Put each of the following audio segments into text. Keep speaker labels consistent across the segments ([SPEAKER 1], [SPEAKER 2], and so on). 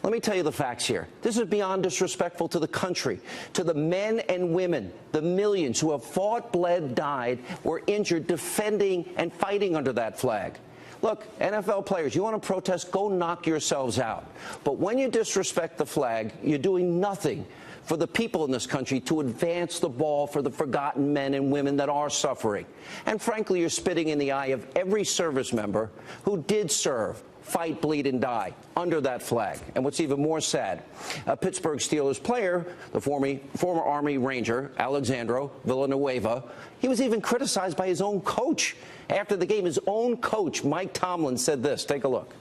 [SPEAKER 1] Let me tell you the facts here. This is beyond disrespectful to the country, to the men and women, the millions who have fought, bled, died, were injured defending and fighting under that flag. Look, NFL players, you want to protest, go knock yourselves out. But when you disrespect the flag, you're doing nothing for the people in this country to advance the ball for the forgotten men and women that are suffering. And frankly, you're spitting in the eye of every service member who did serve, fight, bleed, and die under that flag. And what's even more sad, a Pittsburgh Steelers player, the former Army Ranger, Alexandro Villanueva, he was even criticized by his own coach. After the game, his own coach, Mike Tomlin, said this. Take a look.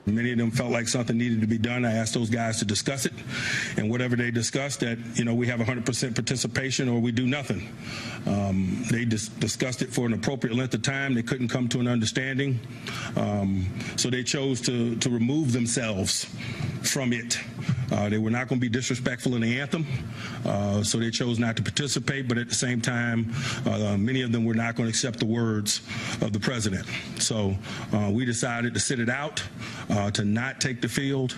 [SPEAKER 2] Many of them felt like something needed to be done. I asked those guys to discuss it, and whatever they discussed, that, we have 100% participation or we do nothing. They discussed it for an appropriate length of time. They couldn't come to an understanding, so they chose to remove themselves from it. They were not going to be disrespectful in the anthem, so they chose not to participate. But at the same time, many of them were not going to accept the words of the president. So we decided to sit it out, to not take the field.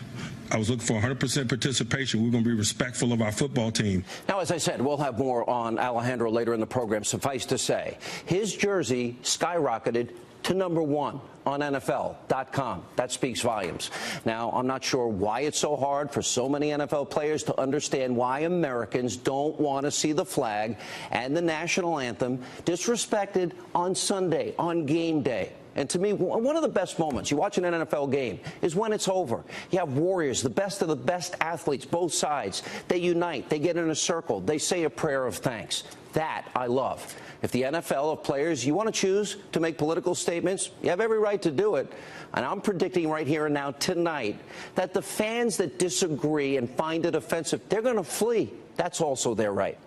[SPEAKER 2] I was looking for 100% participation. We're going to be respectful of our football team.
[SPEAKER 1] Now, as I said, we'll have more on Alejandro later in the program. Suffice to say, his jersey skyrocketed to #1 on NFL.com. That speaks volumes. Now, I'm not sure why it's so hard for so many NFL players to understand why Americans don't want to see the flag and the national anthem disrespected on Sunday, on game day. And to me, one of the best moments, you watch an NFL game, is when it's over. You have warriors, the best of the best athletes, both sides. They unite. They get in a circle. They say a prayer of thanks. That I love. If the NFL of players, you want to choose to make political statements, you have every right to do it. And I'm predicting right here and now tonight that the fans that disagree and find it offensive, they're going to flee. That's also their right.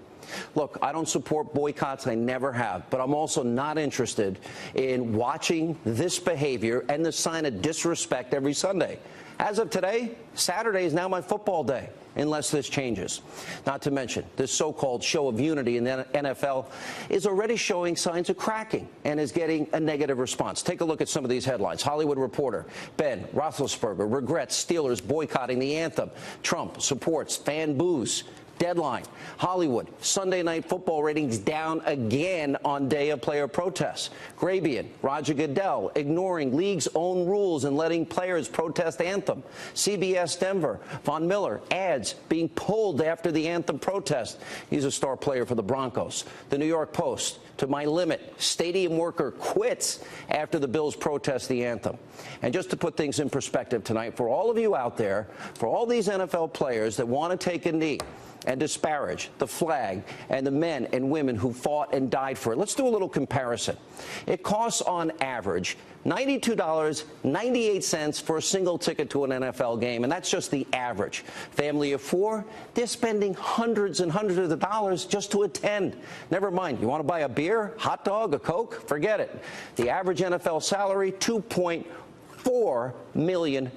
[SPEAKER 1] Look, I don't support boycotts. I never have. But I'm also not interested in watching this behavior and the sign of disrespect every Sunday. As of today, Saturday is now my football day, unless this changes. Not to mention, this so-called show of unity in the NFL is already showing signs of cracking and is getting a negative response. Take a look at some of these headlines. Hollywood Reporter, Ben Roethlisberger regrets Steelers boycotting the anthem. Trump supports fan boos. Deadline, Hollywood, Sunday Night Football ratings down again on day of player protests. Grabian, Roger Goodell, ignoring league's own rules and letting players protest anthem. CBS Denver, Von Miller, ads being pulled after the anthem protest. He's a star player for the Broncos. The New York Post, to my limit, stadium worker quits after the Bills protest the anthem. And just to put things in perspective tonight, for all of you out there, for all these NFL players that want to take a knee and disparage the flag and the men and women who fought and died for it. Let's do a little comparison. It costs on average $92.98 for a single ticket to an NFL game, and that's just the average. Family of four, they're spending hundreds and hundreds of dollars just to attend. Never mind, you want to buy a beer, hot dog, a Coke? Forget it. The average NFL salary, $2.4 million.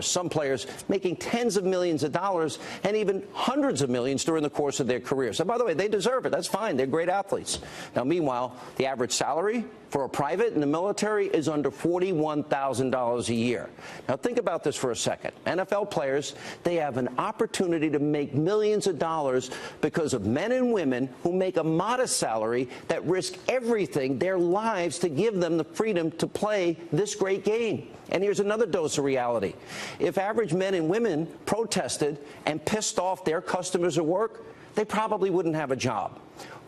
[SPEAKER 1] Some players making tens of millions of dollars and even hundreds of millions during the course of their careers. And by the way, they deserve it. That's fine. They're great athletes. Now, meanwhile, the average salary for a private in the military is under $41,000 a year. Now, think about this for a second. NFL players, they have an opportunity to make millions of dollars because of men and women who make a modest salary that risk everything, their lives, to give them the freedom to play this great game. And here's another dose of reality. If average men and women protested and pissed off their customers at work, they probably wouldn't have a job.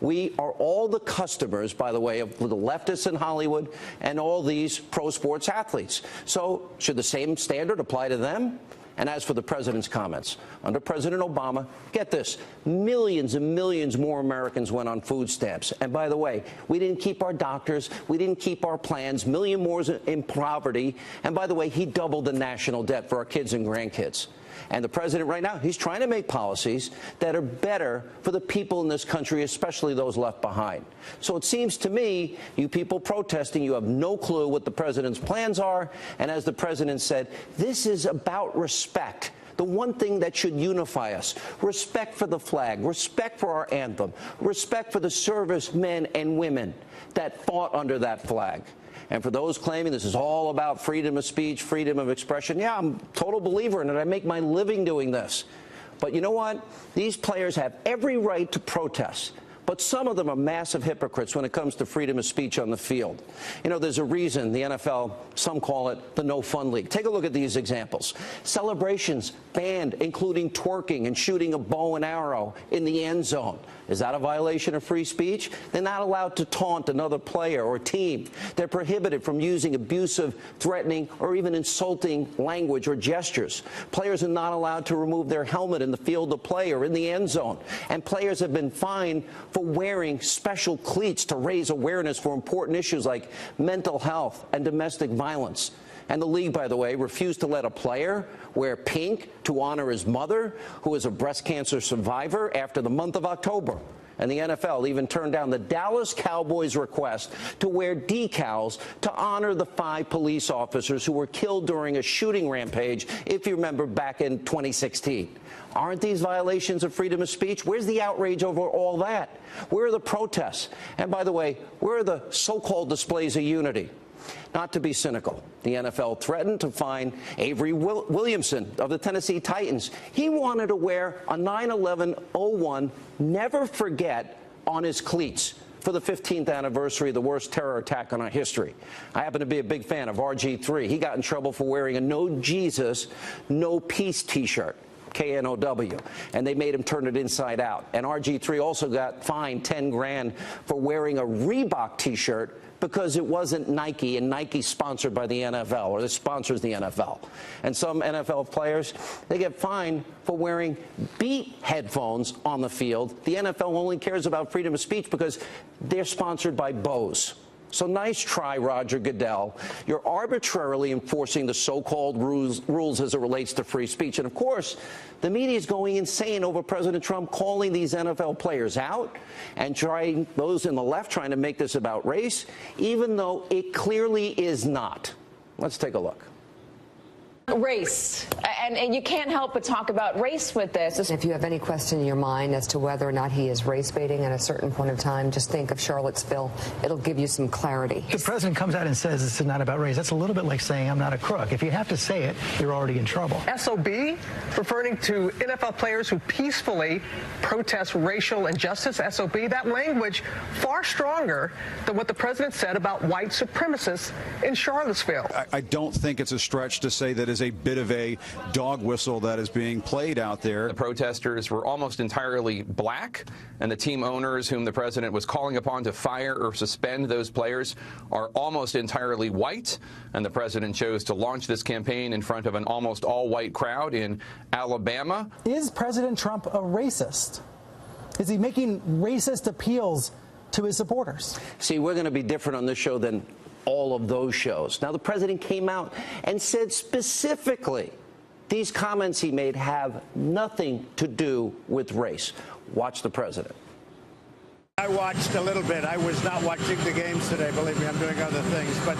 [SPEAKER 1] We are all the customers, by the way, of the leftists in Hollywood and all these pro sports athletes. So should the same standard apply to them? And as for the president's comments, under President Obama, get this, millions and millions more Americans went on food stamps. And by the way, we didn't keep our doctors, we didn't keep our plans, million more in poverty. And by the way, he doubled the national debt for our kids and grandkids. And the president right now, he's trying to make policies that are better for the people in this country, especially those left behind. So it seems to me, you people protesting, you have no clue what the president's plans are. And as the president said, this is about respect. The one thing that should unify us, respect for the flag, respect for our anthem, respect for the servicemen and women that fought under that flag. And for those claiming this is all about freedom of speech, freedom of expression, yeah, I'm a total believer in it. I make my living doing this. But you know what? These players have every right to protest. But some of them are massive hypocrites when it comes to freedom of speech on the field. You know, there's a reason the NFL, some call it the no-fun league. Take a look at these examples. Celebrations banned, including twerking and shooting a bow and arrow in the end zone. Is that a violation of free speech? They're not allowed to taunt another player or team. They're prohibited from using abusive, threatening, or even insulting language or gestures. Players are not allowed to remove their helmet in the field of play or in the end zone. And players have been fined for wearing special cleats to raise awareness for important issues like mental health and domestic violence. And the league, by the way, refused to let a player wear pink to honor his mother, who is a breast cancer survivor, after the month of October. And the NFL even turned down the Dallas Cowboys' request to wear decals to honor the 5 police officers who were killed during a shooting rampage, if you remember, back in 2016. Aren't these violations of freedom of speech? Where's the outrage over all that? Where are the protests? And by the way, where are the so-called displays of unity? Not to be cynical, the NFL threatened to fine Avery Williamson of the Tennessee Titans. He wanted to wear a 9/11/01 Never Forget on his cleats for the 15th anniversary of the worst terror attack in our history. I happen to be a big fan of RG3. He got in trouble for wearing a No Jesus, No Peace T-shirt. KNOW, and they made him turn it inside out. And RG3 also got fined 10 grand for wearing a Reebok T-shirt because it wasn't Nike, and Nike's sponsored by the NFL, or this sponsors the NFL. And some NFL players, they get fined for wearing Beat headphones on the field. The NFL only cares about freedom of speech because they're sponsored by Bose. So nice try, Roger Goodell. You're arbitrarily enforcing the so-called rules as it relates to free speech. And, of course, the media is going insane over President Trump calling these NFL players out and trying, those in the left trying to make this about race, even though it clearly is not. Let's take a look.
[SPEAKER 3] Race, and you can't help but talk about race with this.
[SPEAKER 4] If you have any question in your mind as to whether or not he is race baiting at a certain point in time, just think of Charlottesville. It'll give you some clarity.
[SPEAKER 5] The president comes out and says this is not about race. That's a little bit like saying I'm not a crook. If you have to say it, you're already in trouble.
[SPEAKER 6] SOB, referring to NFL players who peacefully protest racial injustice, SOB, that language far stronger than what the president said about white supremacists in Charlottesville.
[SPEAKER 7] I don't think it's a stretch to say that is a bit of a dog whistle that is being played out there.
[SPEAKER 8] The protesters were almost entirely black, and the team owners whom the president was calling upon to fire or suspend those players are almost entirely white, and the president chose to launch this campaign in front of an almost all-white crowd in Alabama.
[SPEAKER 9] Is President Trump a racist? Is he making racist appeals to his supporters?
[SPEAKER 1] See, we're going to be different on this show than all of those shows. Now, the president came out and said specifically these comments he made have nothing to do with race. Watch the president.
[SPEAKER 10] I watched a little bit. I was not watching the games today. Believe me, I'm doing other things. But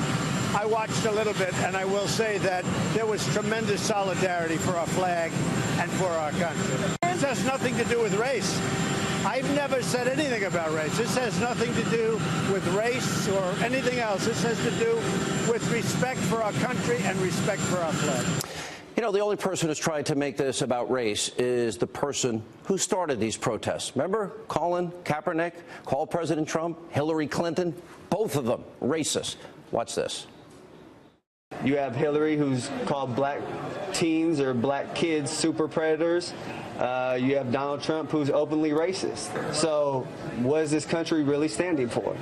[SPEAKER 10] I watched a little bit, and I will say that there was tremendous solidarity for our flag and for our country. This has nothing to do with race. I've never said anything about race. This has nothing to do with race or anything else. This has to do with respect for our country and respect for our flag.
[SPEAKER 1] You know, the only person who's tried to make this about race is the person who started these protests. Remember Colin Kaepernick called President Trump, Hillary Clinton, both of them racist. Watch this.
[SPEAKER 11] You have Hillary, who's called black teens or black kids super predators. You have Donald Trump, who's openly racist. So what is this country really standing for?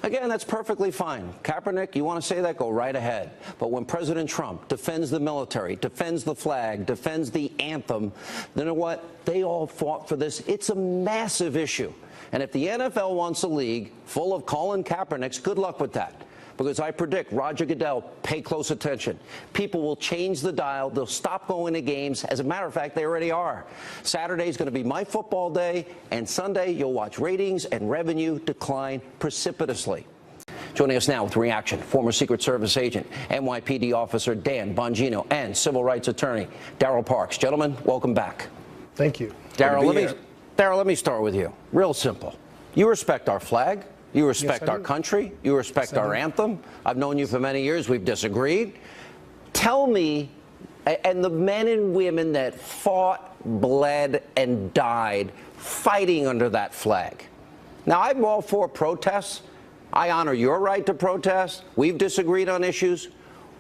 [SPEAKER 1] Again, that's perfectly fine. Kaepernick, you want to say that? Go right ahead. But when President Trump defends the military, defends the flag, defends the anthem, you know what? They all fought for this. It's a massive issue. And if the NFL wants a league full of Colin Kaepernicks, good luck with that. Because I predict, Roger Goodell, pay close attention. People will change the dial. They'll stop going to games. As a matter of fact, they already are. Saturday is going to be my football day, and Sunday you'll watch ratings and revenue decline precipitously. Joining us now with reaction, former Secret Service agent, NYPD officer Dan Bongino, and civil rights attorney Darrell Parks. Gentlemen, welcome back.
[SPEAKER 12] Thank you.
[SPEAKER 1] Darrell, let me start with you. Real simple. You respect our flag. You respect
[SPEAKER 12] Yes, I
[SPEAKER 1] our
[SPEAKER 12] do.
[SPEAKER 1] country. You respect
[SPEAKER 12] Yes, I
[SPEAKER 1] our
[SPEAKER 12] do.
[SPEAKER 1] anthem. I've known you for many years. We've disagreed. Tell me, and the men and women that fought, bled, and died fighting under that flag. Now, I'm all for protests. I honor your right to protest. We've disagreed on issues.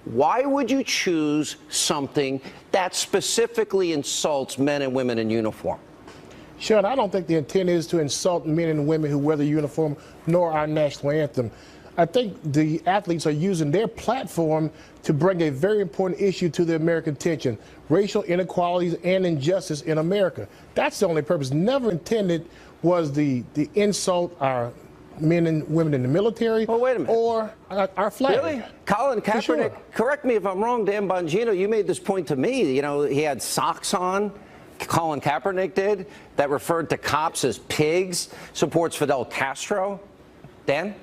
[SPEAKER 1] Why would you choose something that specifically insults men and women in uniform?
[SPEAKER 12] Sean, I don't think the intent is to insult men and women who wear the uniform, nor our national anthem. I think the athletes are using their platform to bring a very important issue to the American attention: racial inequalities and injustice in America. That's the only purpose. Never intended was the insult our men and women in the military, or our flag.
[SPEAKER 1] Really? Colin Kaepernick,
[SPEAKER 12] sure.
[SPEAKER 1] Correct me if I'm wrong, Dan Bongino, you made this point to me. You know, he had socks on, Colin Kaepernick did, that referred to cops as pigs, supports Fidel Castro. Dan?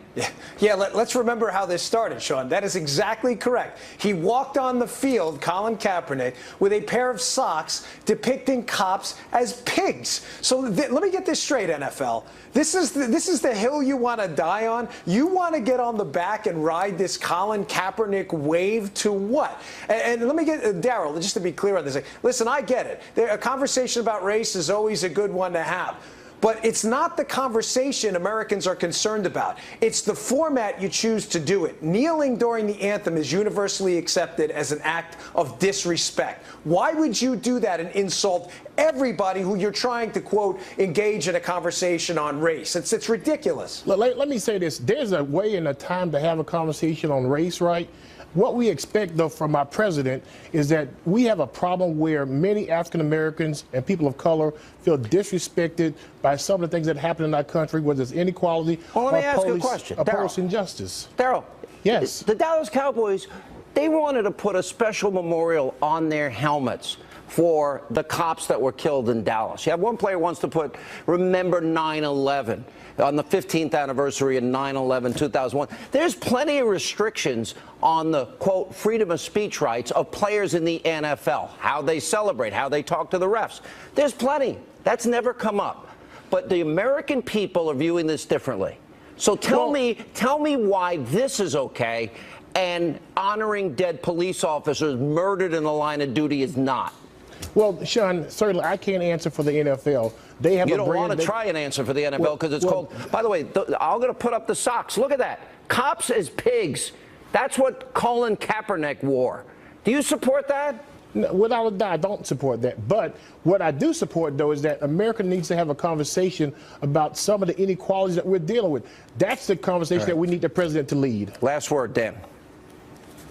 [SPEAKER 13] Yeah, let's remember how this started, Sean. That is exactly correct. He walked on the field, Colin Kaepernick, with a pair of socks depicting cops as pigs. So let me get this straight, NFL. This is the hill you want to die on? You want to get on the back and ride this Colin Kaepernick wave to what? And let me get Daryl, just to be clear on this. Listen, I get it. A conversation about race is always a good one to have. But it's not the conversation Americans are concerned about. It's the format you choose to do it. Kneeling during the anthem is universally accepted as an act of disrespect. Why would you do that and insult everybody who you're trying to, quote, engage in a conversation on race? It's ridiculous.
[SPEAKER 12] Let me say this. There's a way and a time to have a conversation on race, right? What we expect, though, from our president is that we have a problem where many African Americans and people of color feel disrespected by some of the things that happen in our country, whether it's inequality
[SPEAKER 1] Let me ask you a
[SPEAKER 12] police,
[SPEAKER 1] question.
[SPEAKER 12] or police injustice.
[SPEAKER 1] Daryl.
[SPEAKER 12] Yes.
[SPEAKER 1] The Dallas Cowboys, they wanted to put a special memorial on their helmets for the cops that were killed in Dallas. You have one player wants to put "Remember 9/11" on the 15th anniversary of 9/11, 2001. There's plenty of restrictions on the, quote, freedom of speech rights of players in the NFL, how they celebrate, how they talk to the refs. There's plenty. That's never come up. But the American people are viewing this differently. So tell me why this is okay and honoring dead police officers murdered in the line of duty is not.
[SPEAKER 12] Well, Sean, certainly I can't answer for the NFL. They have
[SPEAKER 1] You don't want to try and answer for the NFL because it's called, by the way, I'm going to put up the socks. Look at that. Cops as pigs. That's what Colin Kaepernick wore. Do you support that?
[SPEAKER 12] No, without a doubt, I don't support that. But what I do support, though, is that America needs to have a conversation about some of the inequalities that we're dealing with. That's the conversation that we need the president to lead.
[SPEAKER 1] Last word, Dan.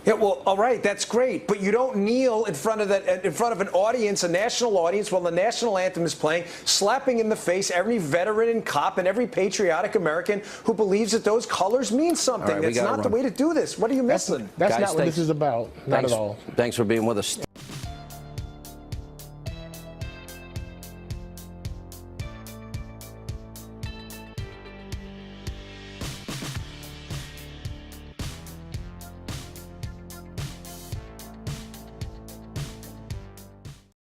[SPEAKER 13] Yeah, well, all right, that's great, but you don't kneel in front of an audience, a national audience, while the national anthem is playing, slapping in the face every veteran and cop and every patriotic American who believes that those colors mean something.
[SPEAKER 1] Right,
[SPEAKER 13] that's not the way to do this. What are you missing?
[SPEAKER 12] That's not what this is about. Not at all.
[SPEAKER 1] Thanks for being with us.